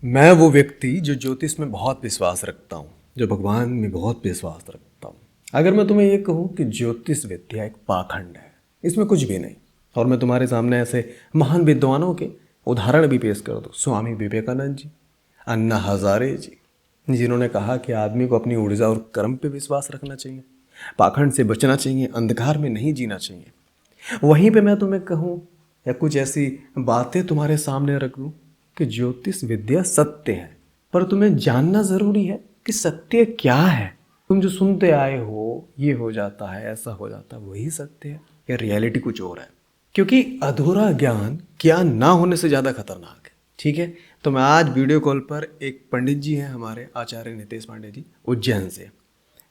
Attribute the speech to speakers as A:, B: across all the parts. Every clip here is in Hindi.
A: मैं वो व्यक्ति जो ज्योतिष में बहुत विश्वास रखता हूँ, जो भगवान में बहुत विश्वास रखता हूँ। अगर मैं तुम्हें ये कहूँ कि ज्योतिष विद्या एक पाखंड है, इसमें कुछ भी नहीं, और मैं तुम्हारे सामने ऐसे महान विद्वानों के उदाहरण भी पेश कर दूँ, स्वामी विवेकानंद जी, अन्ना हजारे जी, जिन्होंने कहा कि आदमी को अपनी ऊर्जा और कर्म पे विश्वास रखना चाहिए, पाखंड से बचना चाहिए, अंधकार में नहीं जीना चाहिए। वहीं पे मैं तुम्हें कहूँ या कुछ ऐसी बातें तुम्हारे सामने रख दूँ कि ज्योतिष विद्या सत्य है, पर तुम्हें जानना ज़रूरी है कि सत्य क्या है। तुम जो सुनते आए हो, ये हो जाता है, ऐसा हो जाता है, वही सत्य है या रियलिटी कुछ और है? क्योंकि अधूरा ज्ञान ना होने से ज़्यादा खतरनाक है। ठीक है, तो मैं आज वीडियो कॉल पर एक पंडित जी हैं हमारे, आचार्य नितेश पांडे जी, उज्जैन से।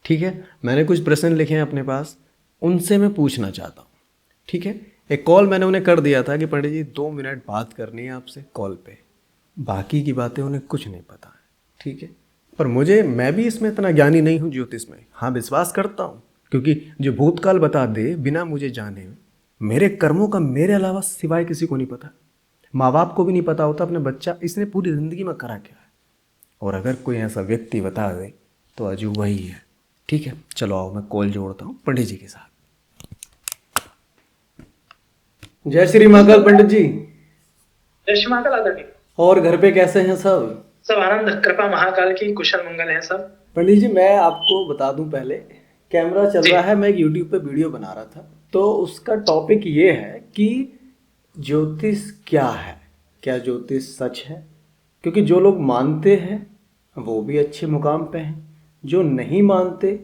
A: ठीक है, मैंने कुछ प्रश्न लिखे हैं अपने पास, उनसे मैं पूछना चाहता हूँ। ठीक है, एक कॉल मैंने उन्हें कर दिया था कि पंडित जी 2 मिनट बात करनी है आपसे कॉल पे, बाकी की बातें उन्हें कुछ नहीं पता है। ठीक है, पर मैं भी इसमें इतना ज्ञानी नहीं हूँ ज्योतिष में। हाँ, विश्वास करता हूँ, क्योंकि जो भूतकाल बता दे बिना मुझे जाने, मेरे कर्मों का मेरे अलावा सिवाय किसी को नहीं पता। माँ बाप को भी नहीं पता होता अपने बच्चा इसने पूरी ज़िंदगी में करा क्या है, और अगर कोई ऐसा व्यक्ति बता दे तो अजूबा ही है। ठीक है, चलो आओ मैं कॉल जोड़ता हूँ पंडित जी के साथ। जय श्री महाकाल पंडित जी।
B: जय श्री महाकाल आदरणीय।
A: और घर पे कैसे हैं सब?
B: सब आनंद कृपा महाकाल की, कुशल मंगल है सब।
A: पंडित जी, मैं आपको बता दूं, पहले कैमरा चल
B: जी
A: रहा है, मैं एक यूट्यूब पे वीडियो बना रहा था, तो उसका टॉपिक ये है कि ज्योतिष क्या है, क्या ज्योतिष सच है? क्योंकि जो लोग मानते हैं वो भी अच्छे मुकाम पे हैं, जो नहीं मानते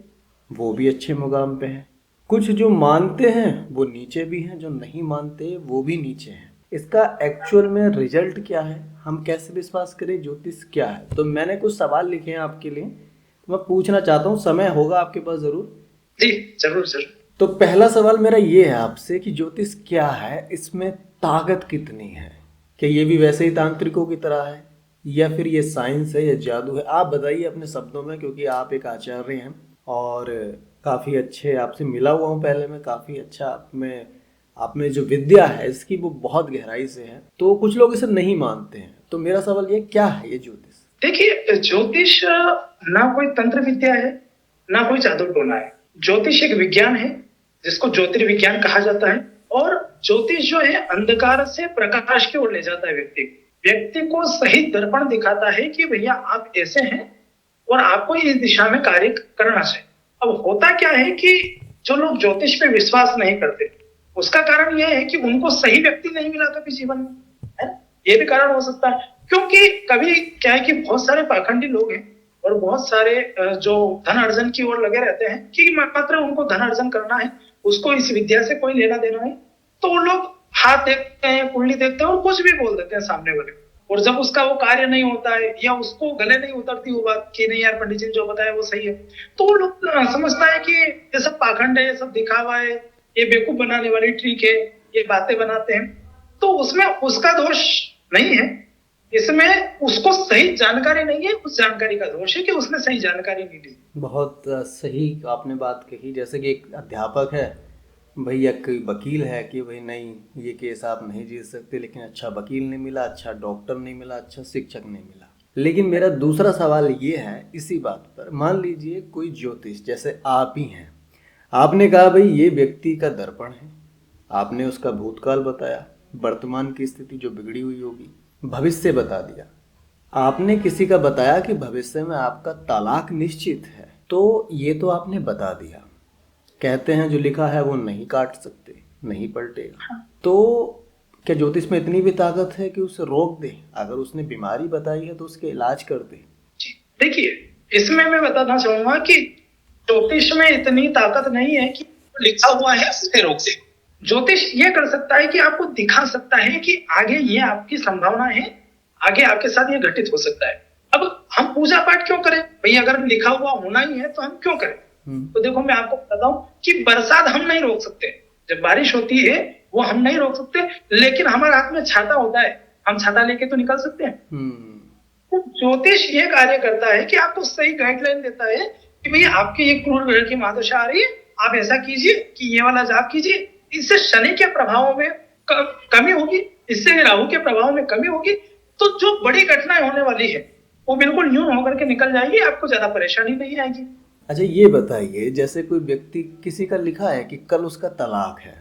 A: वो भी अच्छे मुकाम पे हैं, कुछ जो मानते हैं वो नीचे भी हैं, जो नहीं मानते वो भी नीचे हैं। इसका एक्चुअल में रिजल्ट क्या है, हम कैसे विश्वास करें, ज्योतिष क्या है? तो मैंने कुछ सवाल लिखे हैं आपके लिए, तो मैं पूछना चाहता हूँ, समय होगा आपके पास ज़रूर?
B: जी, जरूर जरूर।
A: तो पहला सवाल मेरा ये है आपसे कि ज्योतिष क्या है, इसमें ताकत कितनी है? क्या ये भी वैसे ही तांत्रिकों की तरह है, या फिर ये साइंस है या जादू है? आप बताइए अपने शब्दों में, क्योंकि आप एक आचार्य हैं और काफ़ी अच्छे, आपसे मिला हुआ हूँ पहले मैं, काफ़ी अच्छा आप में जो विद्या है इसकी वो बहुत गहराई से है, तो कुछ लोग इसे नहीं मानते हैं। तो मेरा सवाल ये, क्या है ये ज्योतिष?
B: देखिए, ज्योतिष ना कोई तंत्र विद्या है, ना कोई जादू टोना है। ज्योतिष एक विज्ञान है जिसको ज्योतिर्विज्ञान कहा जाता है। और ज्योतिष जो है अंधकार से प्रकाश की ओर ले जाता है व्यक्ति को सही दर्पण दिखाता है कि भैया आप ऐसे हैं और आपको इस दिशा में कार्य करना चाहिए। अब होता क्या है कि जो लोग ज्योतिष पे विश्वास नहीं करते, उसका कारण यह है कि उनको सही व्यक्ति नहीं मिला कभी जीवन में, है ना? ये भी कारण हो सकता है, क्योंकि कभी क्या है कि बहुत सारे पाखंडी लोग हैं और बहुत सारे जो धन अर्जन की ओर लगे रहते हैं कि मात्र उनको धन अर्जन करना है, उसको इस विद्या से कोई लेना देना नहीं, तो वो लोग हाथ देखते हैं, कुंडली देखते हैं और कुछ भी बोल देते हैं सामने वाले को। और जब उसका वो कार्य नहीं होता है या उसको गले नहीं उतरती वो बात कि नहीं यार पंडित जी ने जो बताया वो सही है, तो वो लोग समझता है कि ये सब पाखंड है, ये सब दिखावा है, ये बेवकूफ बनाने वाली ट्रिक है, ये बातें बनाते हैं। तो उसमें उसका दोष नहीं है, इसमें उसको सही जानकारी नहीं है, उस जानकारी का दोष है कि उसने सही जानकारी नहीं ली।
A: बहुत सही आपने बात कही। जैसे कि एक अध्यापक है भाई, एक वकील है कि भाई नहीं, ये केस आप नहीं जीत सकते, लेकिन अच्छा वकील नहीं मिला, अच्छा डॉक्टर नहीं मिला, अच्छा शिक्षक नहीं मिला। लेकिन मेरा दूसरा सवाल ये है इसी बात पर, मान लीजिए कोई ज्योतिष, जैसे आप ही हैं, आपने कहा भाई ये व्यक्ति का दर्पण है, आपने उसका भूतकाल बताया, वर्तमान की स्थिति जो बिगड़ी हुई होगी, भविष्य बता दिया, आपने किसी का बताया कि भविष्य में आपका तलाक निश्चित है, तो ये तो आपने बता दिया। कहते हैं जो लिखा है वो नहीं काट सकते, नहीं पलटेगा। तो क्या ज्योतिष में इतनी भी ताकत है कि उसे रोक दे, अगर उसने बीमारी बताई है तो उसके इलाज कर दे?
B: देखिए, इसमें मैं बताना चाहूंगा कि ज्योतिष में इतनी ताकत नहीं है कि लिखा हुआ है उसे रोक दे। ज्योतिष ये कर सकता है कि आपको दिखा सकता है कि आगे ये आपकी संभावना है, आगे आपके साथ ये घटित हो सकता है। अब हम पूजा पाठ क्यों करें भाई? अगर लिखा हुआ होना ही है तो हम क्यों करें? तो देखो, मैं आपको बताता हूँ कि बरसात हम नहीं रोक सकते, जब बारिश होती है वो हम नहीं रोक सकते, लेकिन हमारे हाथ में छाता होता है, हम छाता लेके तो निकल सकते हैं। तो ज्योतिष ये कार्य करता है कि आपको सही गाइडलाइन देता है कि भैया आपकी ये क्रूर ग्रह की महादशा आ रही है, आप ऐसा कीजिए कि ये वाला जाप कीजिए, इससे शनि के प्रभावों में कमी होगी, इससे राहु के प्रभाव में कमी होगी, तो जो बड़ी घटनाएं होने वाली है वो बिल्कुल न्यून होकर के निकल जाएगी, आपको ज्यादा परेशानी नहीं आएगी।
A: अच्छा ये बताइए, जैसे कोई व्यक्ति किसी का लिखा है कि कल उसका तलाक है,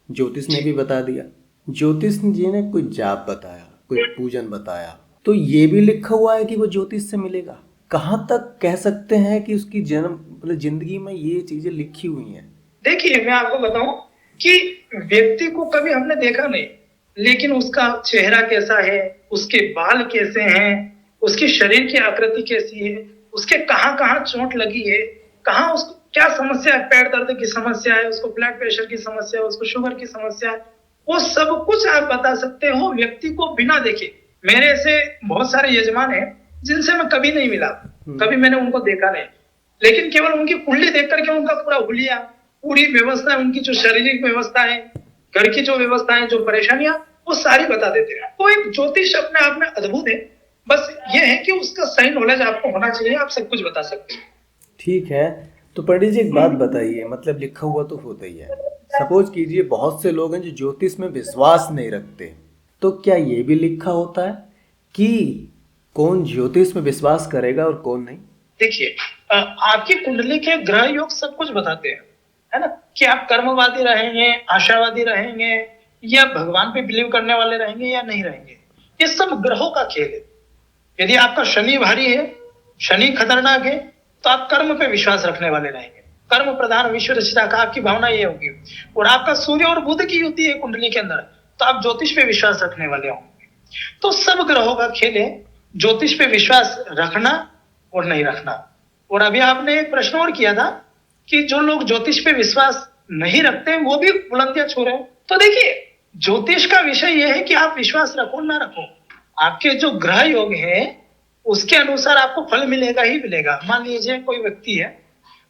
A: ज्योतिष ने भी बता दिया, ज्योतिष जी ने कोई जाप बताया, कोई पूजन बताया, तो ये भी लिखा हुआ है कि वो ज्योतिष से मिलेगा। कहाँ तक कह सकते हैं कि उसकी जन्म मतलब जिंदगी में ये चीजें लिखी हुई हैं?
B: देखिए मैं आपको बताऊं कि व्यक्ति को कभी हमने देखा नहीं, लेकिन उसका चेहरा कैसा है, उसके बाल कैसे हैं, उसके शरीर की आकृति कैसी है, उसके कहाँ कहाँ चोट लगी है, कहाँ उसको क्या समस्या है, पैर दर्द की समस्या है, उसको ब्लड प्रेशर की समस्या है, उसको शुगर की समस्या है, वो सब कुछ आप बता सकते हो व्यक्ति को बिना देखे। मेरे ऐसे बहुत सारे यजमान हैं जिनसे मैं कभी नहीं मिला, कभी मैंने उनको देखा नहीं, लेकिन केवल उनकी कुंडली देख करके उनका पूरा हुलिया, पूरी व्यवस्था, उनकी जो शारीरिक व्यवस्था है, घर की जो व्यवस्था है, जो परेशानियां, वो सारी बता देते हैं। तो एक ज्योतिष अपने आप में अद्भुत है, बस ये है कि उसका सही नॉलेज आपको होना चाहिए, आप सब कुछ बता सकते हैं।
A: ठीक है, तो पंडित जी एक बात बताइए, मतलब लिखा हुआ तो होता ही है, सपोज कीजिए बहुत से लोग हैं जो ज्योतिष में विश्वास नहीं रखते, तो क्या ये भी लिखा होता है कि कौन ज्योतिष में विश्वास करेगा और कौन नहीं?
B: देखिए आपकी कुंडली के ग्रह योग सब कुछ बताते हैं, है ना, कि आप कर्मवादी रहेंगे, आशावादी रहेंगे, या भगवान पे बिलीव करने वाले रहेंगे या नहीं रहेंगे, ये सब ग्रहों का खेल है। यदि आपका शनि भारी है, शनि खतरनाक है, तो आप कर्म पे विश्वास रखने वाले रहेंगे, कर्म प्रधान विश्व रचिता का आपकी भावना ये होगी। और आपका सूर्य और बुध की युति है कुंडली के अंदर, तो आप ज्योतिष पे विश्वास रखने वाले होंगे। तो सब ग्रहों का खेल है, ज्योतिष पे विश्वास रखना और नहीं रखना। और अभी आपने एक प्रश्न और किया था कि जो लोग ज्योतिष पे विश्वास नहीं रखते वो भी बुलंदियां छू रहे हैं। तो देखिए ज्योतिष का विषय यह है कि आप विश्वास रखो ना रखो, आपके जो ग्रह योग है उसके अनुसार आपको फल मिलेगा ही मिलेगा। मान लीजिए कोई व्यक्ति है,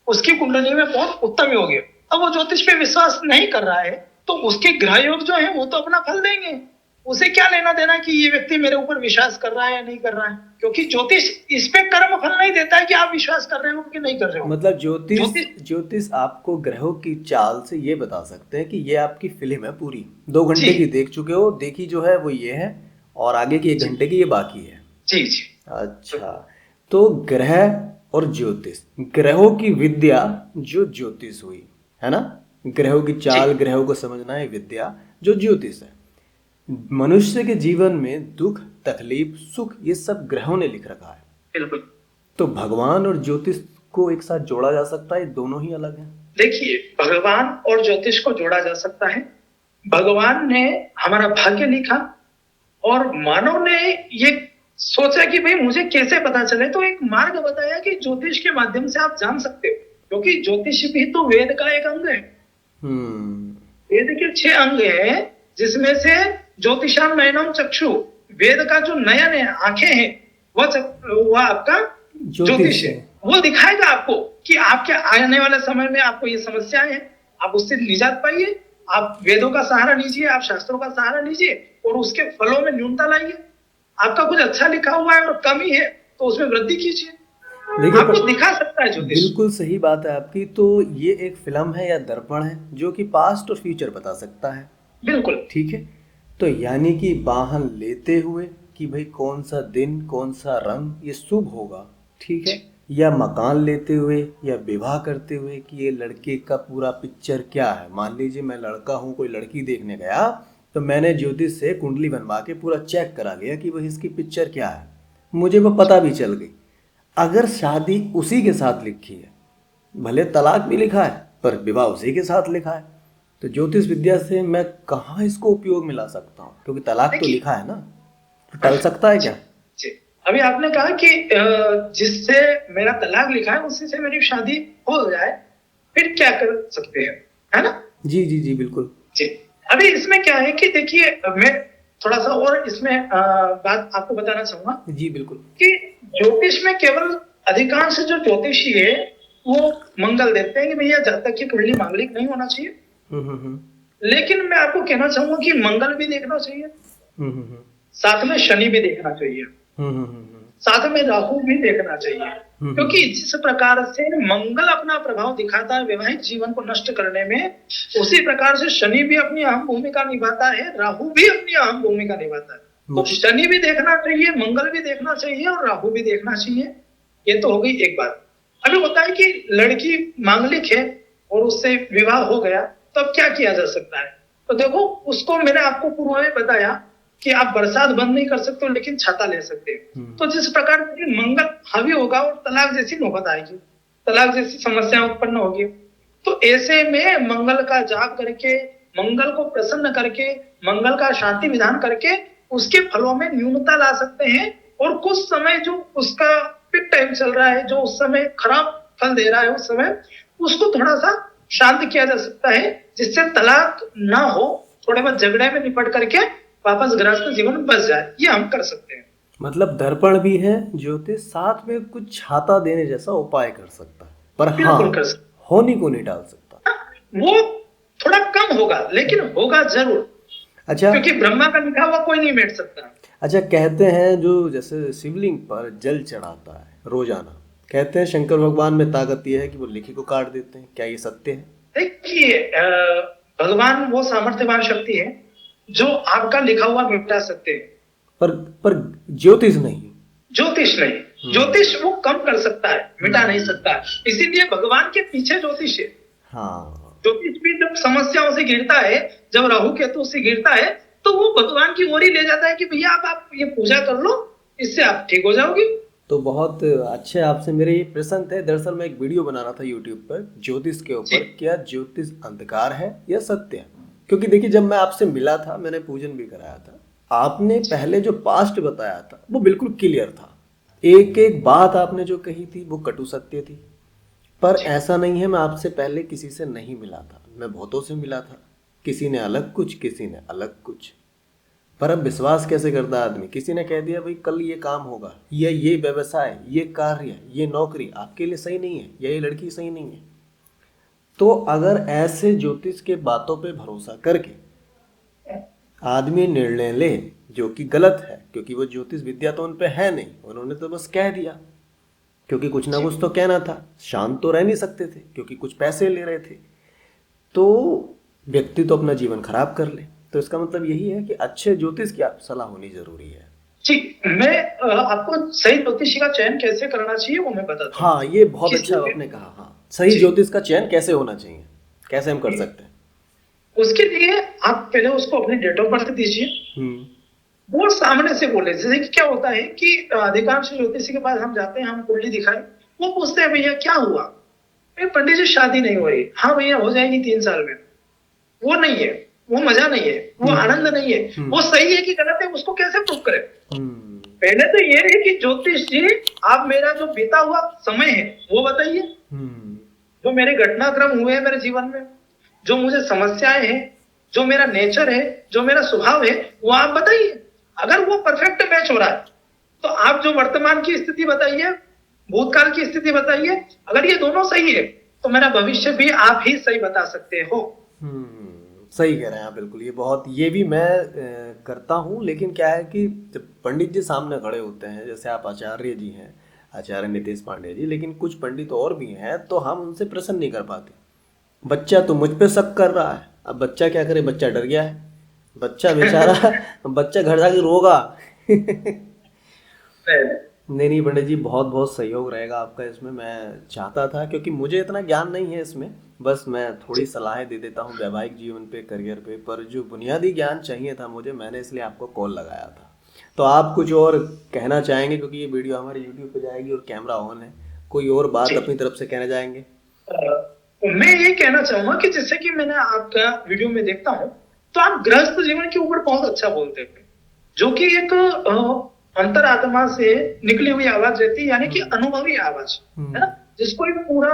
B: उसकी कुंडली में बहुत उत्तम योग है, अब वो ज्योतिष पे विश्वास नहीं कर रहा है, तो उसके ग्रह योग जो है वो तो अपना फल देंगे, उसे क्या लेना देना कि ये व्यक्ति मेरे ऊपर विश्वास कर रहा है या नहीं कर रहा है, क्योंकि ज्योतिष इस पे कर्म फल नहीं देता है कि आप विश्वास कर रहे हो कि नहीं कर रहे हो।
A: मतलब ज्योतिष आपको ग्रहों की चाल से ये बता सकते हैं कि ये आपकी फिल्म है पूरी, 2 घंटे की देख चुके हो, देखी जो है वो ये है, और आगे की 1 घंटे की ये बाकी है।
B: जी जी।
A: अच्छा, तो ग्रह और ज्योतिष, ग्रहों की विद्या जो ज्योतिष हुई है ना, ग्रहों की चाल, ग्रहों को समझना है विद्या जो ज्योतिष है। मनुष्य के जीवन में दुख, तकलीफ, सुख, ये सब ग्रहों ने लिख रखा है।
B: बिल्कुल।
A: तो भगवान और ज्योतिष को एक साथ जोड़ा जा सकता है, दोनों ही अलग हैं?
B: देखिए भगवान और ज्योतिष को जोड़ा जा सकता है। भगवान ने हमारा भाग्य लिखा और मानव ने ये सोचा कि भाई मुझे कैसे पता चले, तो एक मार्ग बताया कि ज्योतिष के माध्यम से आप जान सकते हो, क्योंकि ज्योतिष भी तो वेद का एक अंग है। वेद के 6 अंग है, जिसमें से ज्योतिषाम नयनम चक्षु, वेद का जो नयन है, आंखें हैं, वह आपका ज्योतिष है। वो दिखाएगा आपको कि आपके आने वाले समय में आपको ये समस्याएं हैं, आप उससे निजात पाइए, आप वेदों का सहारा लीजिए, आप शास्त्रों का सहारा लीजिए और उसके फलों में न्यूनता लाइए। आपका कुछ अच्छा लिखा हुआ है और कमी है तो उसमें वृद्धि कीजिए,
A: देखिए
B: आपको दिखा सकता है ज्योतिष।
A: बिल्कुल सही बात है आपकी। तो ये एक फिल्म है या दर्पण है जो कि पास्ट और फ्यूचर बता सकता है?
B: बिल्कुल।
A: ठीक है, तो यानी कि वाहन लेते हुए कि भाई कौन सा दिन, कौन सा रंग ये शुभ होगा, ठीक है, या मकान लेते हुए या विवाह करते हुए कि ये लड़के का पूरा पिक्चर क्या है। मान लीजिए मैं लड़का हूँ, कोई लड़की देखने गया, तो मैंने ज्योतिष से कुंडली बनवा के पूरा चेक करा लिया कि भाई इसकी पिक्चर क्या है, मुझे वो पता भी चल गई। अगर शादी उसी के साथ लिखी है, भले तलाक भी लिखा है पर विवाह उसी के साथ लिखा है, तो ज्योतिष विद्या से मैं कहाँ इसको उपयोग में ला सकता हूँ, क्योंकि तलाक तो लिखा है ना, तो टल सकता है क्या?
B: जी, अभी आपने कहा कि जिससे मेरा तलाक लिखा है उसी से मेरी शादी हो जाए, फिर क्या कर सकते हैं, है ना?
A: जी जी जी बिल्कुल
B: जी। अभी इसमें क्या है कि देखिए मैं थोड़ा सा और इसमें बात आपको बताना चाहूंगा।
A: जी बिल्कुल।
B: कि ज्योतिष में केवल अधिकांश जो ज्योतिषी है वो मंगल देते हैं कि भैया जब तक की कुंडली मांगलिक नहीं होना चाहिए। लेकिन मैं आपको कहना चाहूंगा कि मंगल भी देखना चाहिए, साथ में शनि भी देखना चाहिए, साथ में राहु भी देखना चाहिए, क्योंकि जिस प्रकार से मंगल अपना प्रभाव दिखाता है वैवाहिक जीवन को नष्ट करने में, उसी प्रकार से शनि भी अपनी अहम भूमिका निभाता है, राहु भी अपनी अहम भूमिका निभाता है। तो शनि भी देखना चाहिए, मंगल भी देखना चाहिए और राहु भी देखना चाहिए। ये तो हो गई एक बात। अभी होता है कि लड़की मांगलिक है और उससे विवाह हो गया, तो अब क्या किया जा सकता है? तो देखो, उसको मैंने आपको पूर्व में बताया कि आप बरसात बंद नहीं कर सकते हो, लेकिन छाता ले सकते हो। तो जिस प्रकार से मंगल हावी होगा और तलाक जैसी नौबत आएगी, तलाक जैसी समस्या उत्पन्न होगी, तो ऐसे में मंगल का जाप करके, मंगल को प्रसन्न करके, मंगल का शांति विधान करके उसके फलों में न्यूनता ला सकते हैं। और कुछ समय जो उसका पिक टाइम चल रहा है, जो उस समय खराब फल दे रहा है, उस समय उसको थोड़ा सा शांत किया जा सकता है, जिससे तलाक ना हो, थोड़े बहुत झगड़े में निपट करके वापस गृहस्थ जीवन बच जाए। ये हम कर सकते हैं।
A: मतलब दर्पण भी है ज्योतिष, साथ में कुछ छाता देने जैसा उपाय कर सकता है, पर हाँ
B: बिल्कुल कर सकते
A: होनी को नहीं डाल सकता।
B: हैं। वो थोड़ा कम होगा, लेकिन होगा जरूर,
A: अच्छा
B: क्योंकि ब्रह्मा का लिखा हुआ कोई नहीं बैठ सकता।
A: अच्छा, कहते हैं जो जैसे शिवलिंग पर जल चढ़ाता है रोजाना, कहते हैं शंकर भगवान में ताकत ये है कि वो लिखी को काट देते हैं, क्या ये सत्य है?
B: देखिए, भगवान वो सामर्थ्यवान शक्ति है जो आपका लिखा हुआ मिटा सकते हैं,
A: पर ज्योतिष नहीं।
B: ज्योतिष नहीं। ज्योतिष वो कम कर सकता है, मिटा नहीं सकता। इसीलिए भगवान के पीछे ज्योतिष है।
A: हाँ,
B: ज्योतिष भी जब समस्याओं से घिरता है, जब राहु केतु से घिरता है, तो वो भगवान की ओर ही ले जाता है कि भैया आप ये पूजा कर लो, इससे आप ठीक हो जाओगे।
A: तो बहुत अच्छे, आपसे मेरे ये प्रश्न थे। दरअसल मैं एक वीडियो बना रहा था यूट्यूब पर ज्योतिष के ऊपर, क्या ज्योतिष अंधकार है या सत्य है? क्योंकि देखिए, जब मैं आपसे मिला था, मैंने पूजन भी कराया था, आपने पहले जो पास्ट बताया था वो बिल्कुल क्लियर था। एक एक बात आपने जो कही थी वो कटु सत्य थी। पर ऐसा नहीं है, मैं आपसे पहले किसी से नहीं मिला था, मैं बहुतों से मिला था, किसी ने अलग कुछ, किसी ने अलग कुछ। पर अब विश्वास कैसे करता आदमी? किसी ने कह दिया भाई कल ये काम होगा, या ये व्यवसाय, ये कार्य, ये नौकरी आपके लिए सही नहीं है, या ये लड़की सही नहीं है। तो अगर ऐसे ज्योतिष के बातों पे भरोसा करके आदमी निर्णय ले जो कि गलत है, क्योंकि वो ज्योतिष विद्या तो उन पे है नहीं, उन्होंने तो बस कह दिया, क्योंकि कुछ ना कुछ तो कहना था, शांत तो रह नहीं सकते थे क्योंकि कुछ पैसे ले रहे थे, तो व्यक्ति तो अपना जीवन खराब कर ले। तो इसका मतलब यही है कि अच्छे ज्योतिष की सलाह होनी जरूरी है।
B: ठीक, मैं आपको सही ज्योतिषी का चयन कैसे करना चाहिए वो मैं बताता हूँ।
A: हाँ, ये बहुत अच्छा आपने कहा। हाँ, सही ज्योतिष का चयन कैसे होना चाहिए, कैसे हम कर सकते हैं?
B: उसके लिए आप पहले उसको अपनी डेट ऑफ बर्थ दीजिए, वो सामने से बोले। जैसे कि क्या होता है कि अधिकांश ज्योतिषी के पास हम जाते हैं, हम कुंडली दिखाएं, वो पूछते हैं भैया क्या हुआ? पंडित जी शादी नहीं हो रही। हाँ भैया हो जाएगी 3 साल में। वो नहीं है, वो मजा नहीं है, वो आनंद नहीं है, वो सही है कि गलत है उसको कैसे प्रूव करें? पहले तो ये है कि ज्योतिष जी आप मेरा जो बीता हुआ समय है वो बताइए, जो मेरे घटनाक्रम हुए हैं मेरे जीवन में, जो मुझे समस्याएं हैं, जो मेरा नेचर है, जो मेरा स्वभाव है, वो आप बताइए। अगर वो परफेक्ट मैच हो रहा है तो आप जो वर्तमान की स्थिति बताइए, भूतकाल की स्थिति बताइए। अगर ये दोनों सही है तो मेरा भविष्य भी आप ही सही बता सकते हो।
A: सही कह रहे हैं आप, बिल्कुल। ये भी मैं करता हूँ, लेकिन क्या है कि जब पंडित जी सामने खड़े होते हैं, जैसे आप आचार्य जी हैं, आचार्य नितेश पांडे जी, लेकिन कुछ पंडित और भी हैं, तो हम उनसे प्रश्न नहीं कर पाते। बच्चा तो मुझ पे शक कर रहा है, अब बच्चा क्या करे, बच्चा डर गया है, बच्चा बेचारा बच्चा घर जाके रोगा। नहीं पंडित जी, बहुत बहुत सहयोग रहेगा आपका इसमें। मैं चाहता था, क्योंकि मुझे इतना ज्ञान नहीं है इसमें, बस मैं थोड़ी सलाहें दे देता हूँ वैवाहिक जीवन पे, करियर पे, पर जो बुनियादी ज्ञान चाहिए था मुझे, मैंने इसलिए आपको कॉल लगाया था। तो आप कुछ और कहना चाहेंगे, क्योंकि ये वीडियो हमारे यूट्यूब पे जाएगी और कैमरा ऑन है, कोई और बात अपनी तरफ से कहना चाहेंगे?
B: मैं ये कहना चाहूंगा कि जैसे कि मैंने आपका वीडियो में देखता हूँ, तो आप गृहस्थ जीवन के ऊपर बहुत अच्छा बोलते हैं, जो कि एक अंतरात्मा से निकली हुई आवाज रहती है, यानी कि अनुभवी आवाज है ना, जिसको एक पूरा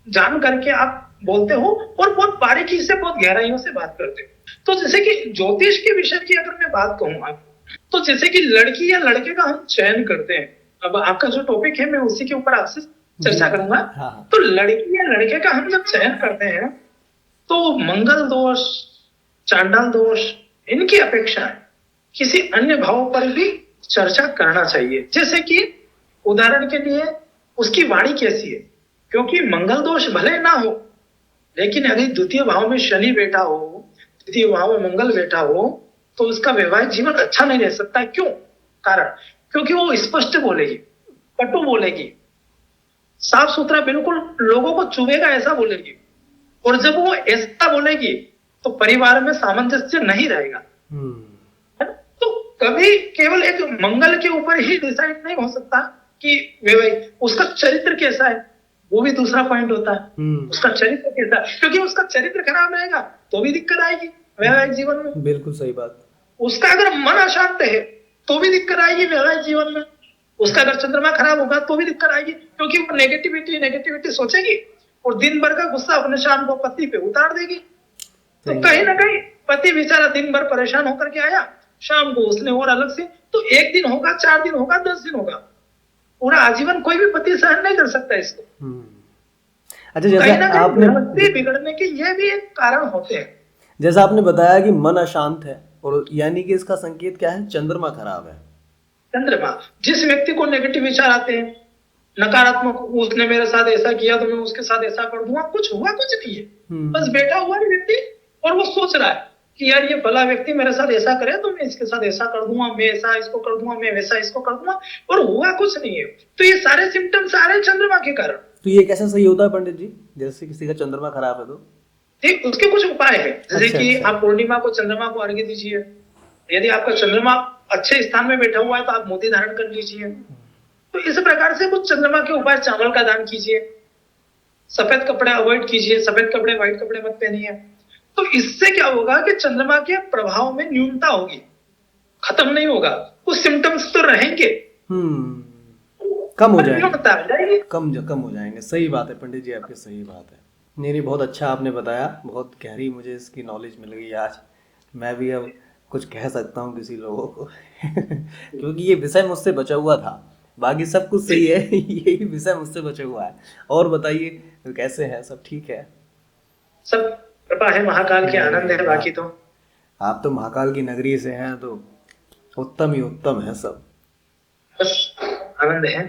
B: जान करके आप बोलते हो और बहुत बारीकी से, बहुत गहराइयों से बात करते हो। तो जैसे कि ज्योतिष के विषय की अगर मैं बात कहूँ आप, तो जैसे कि लड़की या लड़के का हम चयन करते हैं, अब आपका जो टॉपिक है मैं उसी के ऊपर आपसे चर्चा करूंगा। तो लड़की या लड़के का हम जब चयन करते हैं तो मंगल दोष, चांडाल दोष, इनकी अपेक्षा किसी अन्य भाव पर भी चर्चा करना चाहिए। जैसे कि उदाहरण के लिए उसकी वाणी कैसी है, क्योंकि मंगल दोष भले ना हो, लेकिन यदि द्वितीय भाव में शनि बैठा हो, द्वितीय भाव में मंगल बैठा हो, तो उसका वैवाहिक जीवन अच्छा नहीं रह सकता। क्यों? कारण, क्योंकि वो स्पष्ट बोलेगी, कटु बोलेगी, साफ सुथरा बिल्कुल लोगों को चुभेगा ऐसा बोलेगी। और जब वो ऐसा बोलेगी तो परिवार में सामंजस्य नहीं रहेगा, है ना? तो कभी केवल एक मंगल के ऊपर ही डिसाइड नहीं हो सकता कि वैवाहिक, उसका चरित्र कैसा है वो भी दूसरा पॉइंट होता है। उसका चरित्र कैसा है, क्योंकि उसका चरित्र खराब रहेगा तो भी दिक्कत आएगी वैवाहिक जीवन में।
A: बिल्कुल सही बात।
B: उसका अगर मन अशांत है तो भी दिक्कत आएगी वैवाहिक जीवन में। उसका अगर चंद्रमा खराब होगा तो भी दिक्कत आएगी, क्योंकि वो नेगेटिविटी सोचेगी और दिन भर का गुस्सा अपने शाम को पति पे उतार देगी। तो कहीं ना कहीं पति बेचारा दिन भर परेशान होकर के आया, शाम को उसने और अलग से, तो 1 दिन होगा, 4 दिन होगा, 10 दिन होगा, पूरा आजीवन कोई भी पति सहन नहीं कर सकता इसको।
A: अच्छा, जैसे आपने
B: गृहस्थी बिगड़ने के ये भी एक कारण होते हैं।
A: जैसा आपने बताया कि मन अशांत है, और यानी कि इसका संकेत क्या है? चंद्रमा खराब है।
B: चंद्रमा, जिस व्यक्ति को नेगेटिव विचार आते हैं, नकारात्मक, उसने मेरे साथ ऐसा किया तो मैं उसके साथ ऐसा कर दूंगा, कुछ हुआ कुछ नहीं है, बस बैठा हुआ है व्यक्ति और वो सोच रहा है कि यार ये भला व्यक्ति मेरे साथ ऐसा करे तो मैं इसके साथ ऐसा कर दूंगा, मैं ऐसा इसको कर दूंगा, मैं वैसा इसको कर दूंगा, और हुआ कुछ नहीं है। तो ये सारे सिम्टम्स आ रहे हैं चंद्रमा के कारण।
A: तो ये कैसे सही होता है पंडित जी, जैसे किसी का चंद्रमा खराब है तो?
B: ठीक, उसके कुछ उपाय है, जैसे कि आप पूर्णिमा को चंद्रमा को अर्घ्य दीजिए। यदि आपका चंद्रमा अच्छे स्थान में बैठा हुआ है तो आप मोती धारण कर लीजिए। तो इस प्रकार से कुछ चंद्रमा के उपाय, चावल का दान कीजिए, सफेद कपड़े अवॉइड कीजिए, सफेद कपड़े, व्हाइट कपड़े मत पहनिए। तो इससे क्या होगा कि चंद्रमा के प्रभाव में न्यूनता होगी, खत्म नहीं होगा, कुछ सिम्टम्स तो रहेंगे,
A: कम हो जाएंगे, कम हो जाएंगे। सही बात है पंडित जी, आपकी सही बात है। नहीं, बहुत अच्छा आपने बताया, बहुत गहरी मुझे इसकी नॉलेज मिल गई आज। मैं भी अब कुछ कह सकता हूँ किसी लोगों को क्योंकि ये विषय मुझसे बचा हुआ था, बाकी सब कुछ सही है यही विषय मुझसे बचा हुआ है। और बताइए कैसे है, सब ठीक है?
B: सब कृपा है महाकाल की, आनंद है, बाकी तो
A: आप तो महाकाल की नगरी से हैं तो उत्तम ही उत्तम है सब,
B: बस आनंद है।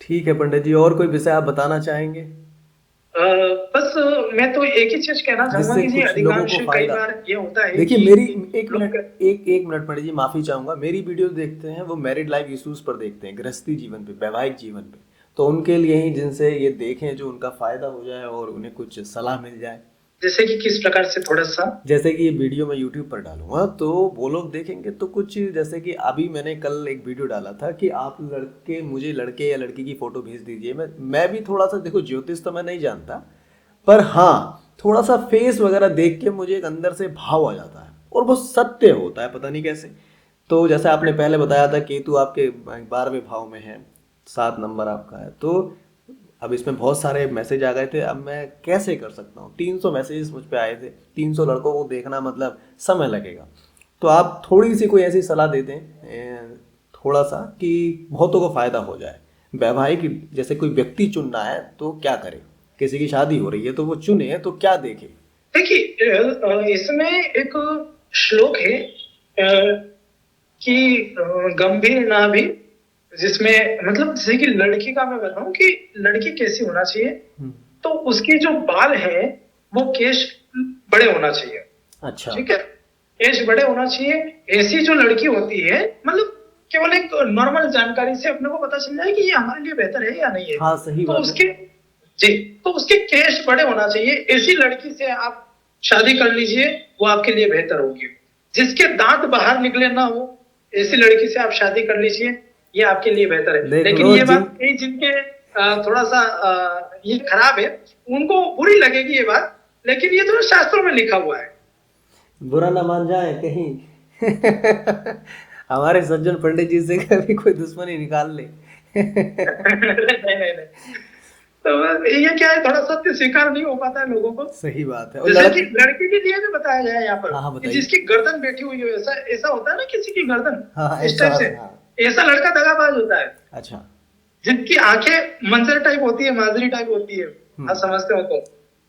A: ठीक है पंडित जी, और कोई विषय आप बताना चाहेंगे?
B: बस मैं तो एक ही चीज कहना चाहूंगा कि जी अधिकांश कई बार ये होता है।
A: देखिए मेरी एक मिनट पंडित जी, माफी चाहूंगा, मेरी वीडियो देखते हैं वो मैरिड लाइफ इश्यूज पर देखते हैं, गृहस्थी जीवन पे, वैवाहिक जीवन पे, तो उनके लिए ही जिनसे ये देखें जो उनका फायदा हो जाए और उन्हें कुछ सलाह मिल जाए।
B: जैसे कि किस प्रकार से? थोड़ा सा
A: जैसे कि ये वीडियो मैं यूट्यूब पर डालूंगा तो वो लोग देखेंगे तो कुछ, जैसे कि अभी मैंने कल एक वीडियो डाला था कि आप लड़के मुझे लड़के या लड़की की फोटो भेज दीजिए। मैं भी थोड़ा सा, देखो ज्योतिष तो मैं नहीं जानता, पर हाँ थोड़ा सा फेस वगैरह देख के मुझे एक अंदर से भाव आ जाता है और वो सत्य होता है, पता नहीं कैसे। तो जैसे आपने पहले बताया था केतु आपके 12वें भाव में है, 7 नंबर आपका है, तो अब इसमें बहुत सारे मैसेज आ गए थे। अब मैं कैसे कर सकता हूँ? 300 मैसेज मुझ पे आए थे, 300 लड़कों को देखना मतलब समय लगेगा। तो आप थोड़ी सी कोई ऐसी सलाह दे दें थोड़ा सा कि बहुतों को फ़ायदा हो जाए। वैवाहिक जैसे कोई व्यक्ति चुनना है तो क्या करे? किसी की शादी हो रही है तो वो चुने तो क्या देखे?
B: देखिए इसमें एक श्लोक है कि गंभीर ना भी, जिसमें मतलब जैसे कि लड़की का मैं बताऊं कि लड़की कैसी होना चाहिए, तो उसके जो बाल है वो केश बड़े होना चाहिए।
A: अच्छा,
B: ठीक है, केश बड़े होना चाहिए। ऐसी जो लड़की होती है, मतलब केवल एक नॉर्मल जानकारी से अपने को पता चल जाए कि ये हमारे लिए बेहतर है या नहीं है।
A: हाँ सही
B: तो
A: बात
B: उसके जी, तो उसके केश बड़े होना चाहिए। ऐसी लड़की से आप शादी कर लीजिए, वो आपके लिए बेहतर होगी। जिसके दांत बाहर निकले ना हो, ऐसी लड़की से आप शादी कर लीजिए, ये आपके लिए बेहतर है। लेकिन ये बात कई जिनके थोड़ा सा ये खराब है उनको बुरी लगेगी ये बात, लेकिन ये तो शास्त्रों में लिखा हुआ है,
A: बुरा ना मान जाए कहीं हमारे सज्जन पंडित जी से कभी कोई दुश्मनी निकाल ले
B: नहीं। तो ये क्या है, थोड़ा सत्य स्वीकार नहीं हो पाता है लोगों को।
A: सही बात है।
B: जैसे कि लड़के के लिए भी बताया जाए यहाँ पर,
A: हाँ,
B: कि जिसकी गर्दन बैठी हुई हो, ऐसा होता है ना किसी की गर्दन,
A: हाँ,
B: इस टाइप से, ऐसा लड़का दगाबाज होता है।
A: अच्छा,
B: जिनकी आंखें मंजर टाइप होती है, माजरी टाइप होती है, आप समझते हो, तो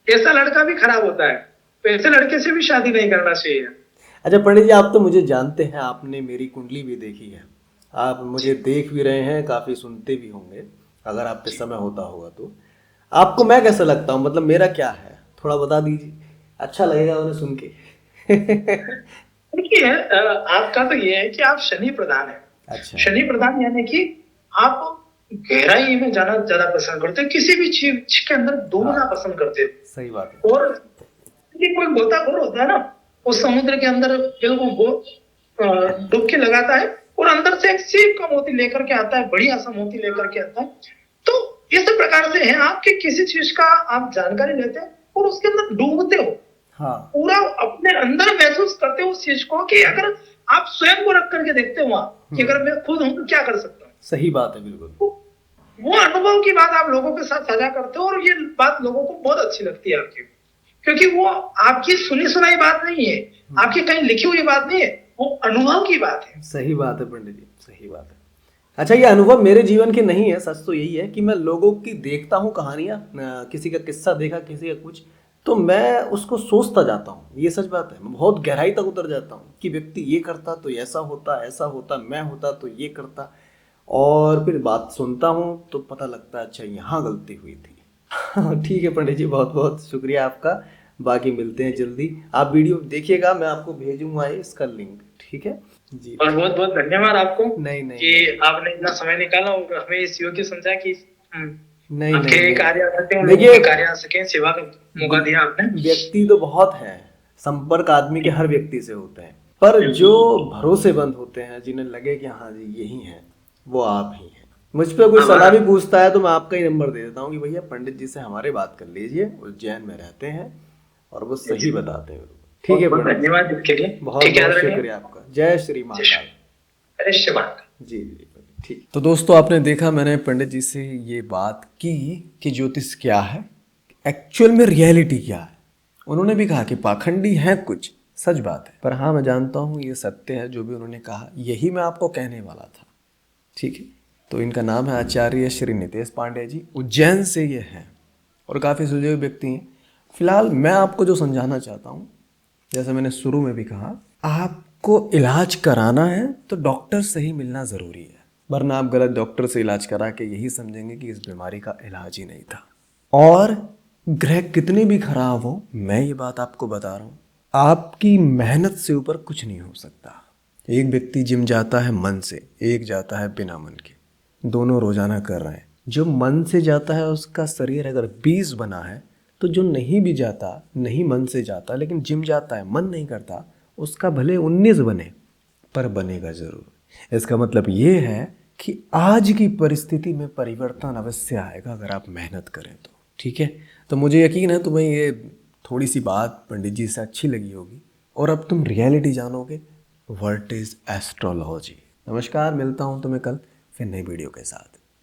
B: ऐसा लड़का भी खराब होता है। तो ऐसे लड़के से भी शादी नहीं करना चाहिए।
A: अच्छा पंडित जी, आप तो मुझे जानते हैं, आपने मेरी कुंडली भी देखी है, आप मुझे देख भी रहे हैं, काफी सुनते भी होंगे, अगर आप पे समय होता होगा तो। आपको मैं कैसा लगता हूँ, मतलब मेरा क्या है, थोड़ा बता दीजिए, अच्छा लगेगा उन्हें सुन के
B: देखिए आपका तो ये है कि आप शनि प्रधान है।
A: अच्छा।
B: शनि प्रधान यानी कि आप गहराई में जाना ज्यादा पसंद करते हो, किसी भी चीज के अंदर डूबना पसंद करते हो।
A: सही बात है।
B: और कि कोई गोताखोर होता है ना, वो समुद्र के अंदर डुबकी लगाता है और अंदर से एक सीप का मोती लेकर के आता है, बढ़िया सा मोती लेकर के आता है। तो इस प्रकार से है आपके किसी चीज का आप जानकारी लेते हैं और उसके अंदर डूबते हो,
A: हाँ।
B: पूरा अपने अंदर महसूस करते हो उस चीज को, कि अगर आप स्वयं को रख करके देखते हो वहां कि अगर मैं खुद हूं तो क्या कर सकता हूँ।
A: सही बात है, बिल्कुल।
B: वो अनुभव की बात आप लोगों के साथ साझा करते हो और ये बात लोगों को बहुत अच्छी लगती है आपकी, क्योंकि वो आपकी सुनी सुनाई बात नहीं है, आपकी कहीं लिखी हुई बात नहीं है, वो अनुभव की बात है।
A: सही बात है पंडित जी, सही बात है। अच्छा, ये अनुभव मेरे जीवन के नहीं है, सच तो यही है कि मैं लोगों की देखता हूँ कहानियाँ, किसी का किस्सा देखा, किसी का कुछ, तो मैं उसको सोचता जाता हूँ। ये सच बात है, मैं बहुत गहराई तक उतर जाता हूँ कि व्यक्ति ये करता तो ऐसा होता, ऐसा होता, मैं होता तो ये करता, और फिर बात सुनता हूँ तो पता लगता है अच्छा यहाँ गलती हुई थी। ठीक है पंडित जी, बहुत बहुत शुक्रिया आपका। बाकी मिलते हैं जल्दी। आप वीडियो देखिएगा, मैं आपको भेजूंगा इसका लिंक, ठीक है जी।
B: और बहुत बहुत धन्यवाद आपको
A: नहीं नहीं
B: कि आपने इतना समय निकाला और हमें इस योग्य समझा कि
A: नहीं
B: आपके
A: नहीं
B: कार्य आ सके और
A: देखिए,
B: लोगों के कार्य आ सके, सेवा का मौका दिया आपने।
A: व्यक्ति तो बहुत है, संपर्क आदमी के हर व्यक्ति से होते हैं, पर जो भरोसेमंद होते हैं, जिन्हें लगे कि हाँ जी यही है, वो आप ही हैं। मुझ पर कोई सलाह भी पूछता है तो मैं आपका ही नंबर दे देता हूँ कि भैया पंडित जी से हमारे बात कर लीजिए, उज्जैन में रहते हैं और वो सही बताते हैं। ठीक है
B: बहुत
A: पंडित जी,
B: धन्यवाद इसके लिए।
A: बहुत
B: ठीक है,
A: बहुत
B: याद रखिए।
A: शुक्रिया आपका। जय श्री महाकाल।
B: अरे शिवा।
A: जी जी ठीक। तो दोस्तों, आपने देखा मैंने पंडित जी से ये बात की कि ज्योतिष क्या है, एक्चुअल में रियलिटी क्या है। उन्होंने भी कहा कि पाखंडी है कुछ, सच बात है, पर हाँ मैं जानता हूँ ये सत्य है जो भी उन्होंने कहा, यही मैं आपको कहने वाला था। ठीक है, तो इनका नाम है आचार्य श्री नितेश पांडे जी, उज्जैन से ये हैं और काफ़ी सुलझे हुए व्यक्ति हैं। फिलहाल मैं आपको जो समझाना चाहता हूँ, जैसे मैंने शुरू में भी कहा, आपको इलाज कराना है तो डॉक्टर से ही मिलना ज़रूरी है, वरना आप गलत डॉक्टर से इलाज करा के यही समझेंगे कि इस बीमारी का इलाज ही नहीं था। और ग्रह कितने भी खराब हो, मैं ये बात आपको बता रहा हूँ, आपकी मेहनत से ऊपर कुछ नहीं हो सकता। एक व्यक्ति जिम जाता है मन से, एक जाता है बिना मन के, दोनों रोजाना कर रहे हैं। जो मन से जाता है उसका शरीर अगर 20 बना है, तो जो नहीं भी जाता, नहीं मन से जाता लेकिन जिम जाता है, मन नहीं करता, उसका भले 19 बने पर बनेगा जरूर। इसका मतलब ये है कि आज की परिस्थिति में परिवर्तन अवश्य आएगा अगर आप मेहनत करें तो। ठीक है, तो मुझे यकीन है तुम्हें ये थोड़ी सी बात पंडित जी से अच्छी लगी होगी और अब तुम रियलिटी जानोगे, व्हाट इज एस्ट्रोलॉजी। नमस्कार, मिलता हूँ तुम्हें कल फिर नई वीडियो के साथ।